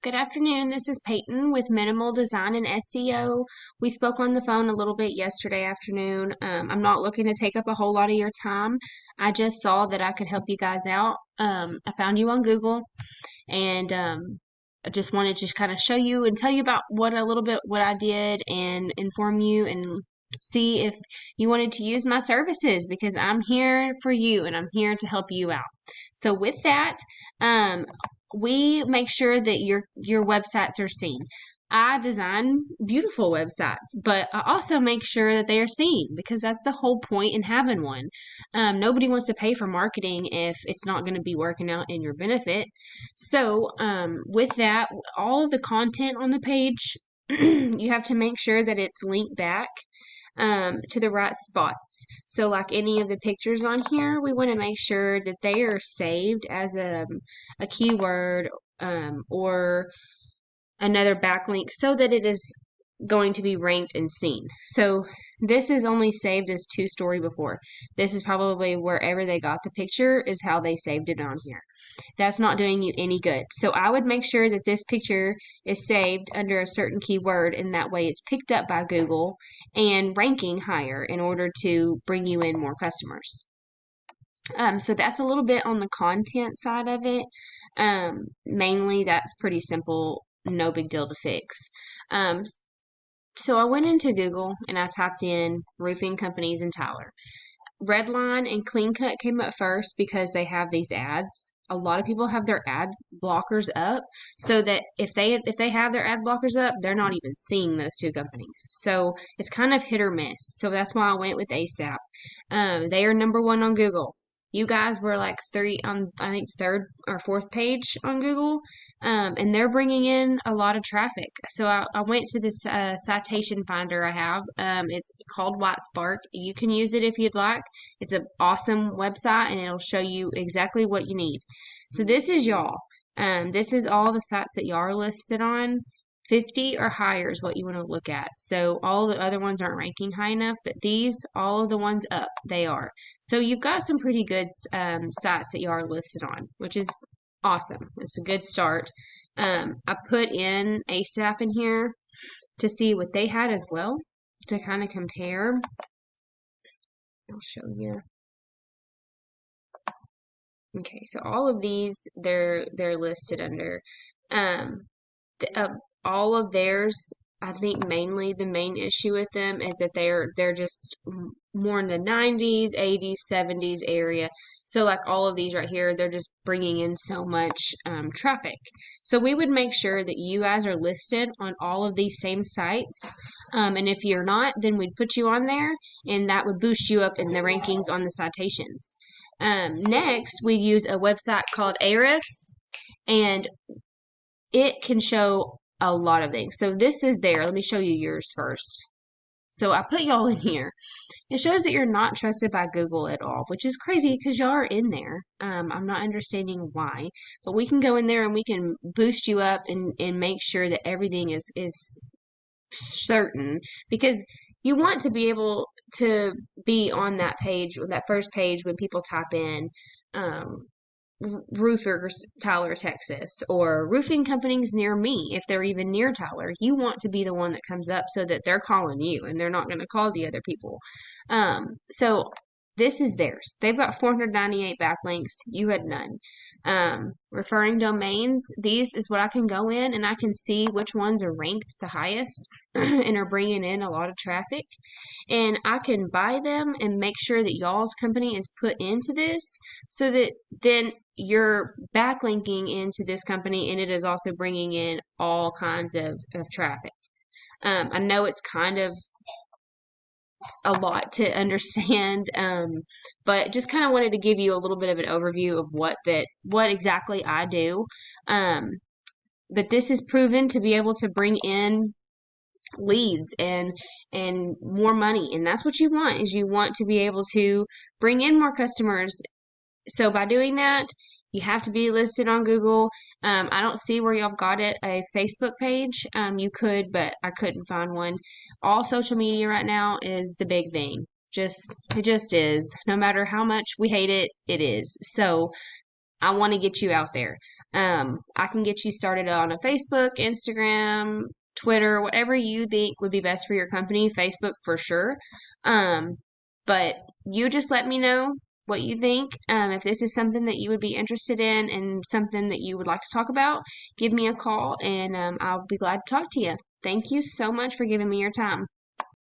Good afternoon. This is Peyton with Minimal Design and SEO. We spoke on the phone a little bit yesterday afternoon. I'm not looking to take up a whole lot of your time. I just saw that I could help you guys out. I found you on Google, and I just wanted to kind of show you and tell you about what I did and inform you and see if you wanted to use my services because I'm here for you and I'm here to help you out. So with that, we make sure that your websites are seen. I design beautiful websites, but I also make sure that they are seen because that's the whole point in having one. Nobody wants to pay for marketing if it's not going to be working out in your benefit. So, with that, all of the content on the page, you have to make sure that it's linked back to the right spots. So like any of the pictures on here, we want to make sure that they are saved as a keyword or another backlink so that it is going to be ranked and seen. So this is only saved as 2-story before. This is probably wherever they got the picture is how they saved it on here. That's not doing you any good. So I would make sure that this picture is saved under a certain keyword, and that way it's picked up by Google and ranking higher in order to bring you in more customers. So that's a little bit on the content side of it. Mainly that's pretty simple, no big deal to fix. So I went into Google and I typed in roofing companies in Tyler. Redline and Clean Cut came up first because they have these ads. A lot of people have their ad blockers up so that if they have their ad blockers up, they're not even seeing those two companies. So it's kind of hit or miss. So that's why I went with ASAP. They are number one on Google. You guys were like I think third or fourth page on Google, and they're bringing in a lot of traffic. So I went to this citation finder I have. It's called White Spark. You can use it if you'd like. It's an awesome website, and it'll show you exactly what you need. So this is y'all. This is all the sites that y'all are listed on. 50 or higher is what you want to look at. So all the other ones aren't ranking high enough, but these, all of the ones up, they are. So you've got some pretty good sites that you are listed on, which is awesome. It's a good start. I put in ASAP in here to see what they had as well to kind of compare. I'll show you. Okay, so all of these they're listed under. All of theirs, I think mainly the main issue with them is that they're just more in the 90s, 80s, 70s area. So like all of these right here, they're just bringing in so much traffic. So we would make sure that you guys are listed on all of these same sites. And if you're not, then we'd put you on there, and that would boost you up in the rankings on the citations. Next, we use a website called Ahrefs, and it can show a lot of things. So this is there. Let me show you yours first. So I put y'all in here. It shows that you're not trusted by Google at all, which is crazy because y'all are in there. I'm not understanding why, but we can go in there and we can boost you up and make sure that everything is certain, because you want to be able to be on that page, that first page when people type in roofers Tyler, Texas, or roofing companies near me. If they're even near Tyler, you want to be the one that comes up so that they're calling you and they're not going to call the other people. So this is theirs. They've got 498 backlinks. You had none. Referring domains, these is what I can go in and I can see which ones are ranked the highest and are bringing in a lot of traffic. And I can buy them and make sure that y'all's company is put into this so that then you're backlinking into this company and it is also bringing in all kinds of traffic. I know it's kind of a lot to understand, but just kind of wanted to give you a little bit of an overview of what exactly I do. But this is proven to be able to bring in leads and more money, and that's what you want, is you want to be able to bring in more customers. So by doing that, you have to be listed on Google. I don't see where y'all got it, a Facebook page. You could, but I couldn't find one. All social media right now is the big thing. It just is. No matter how much we hate it, it is. So I want to get you out there. I can get you started on a Facebook, Instagram, Twitter, whatever you think would be best for your company. Facebook for sure. Um, but you just let me know what you think. If this is something that you would be interested in and something that you would like to talk about, give me a call and I'll be glad to talk to you. Thank you so much for giving me your time.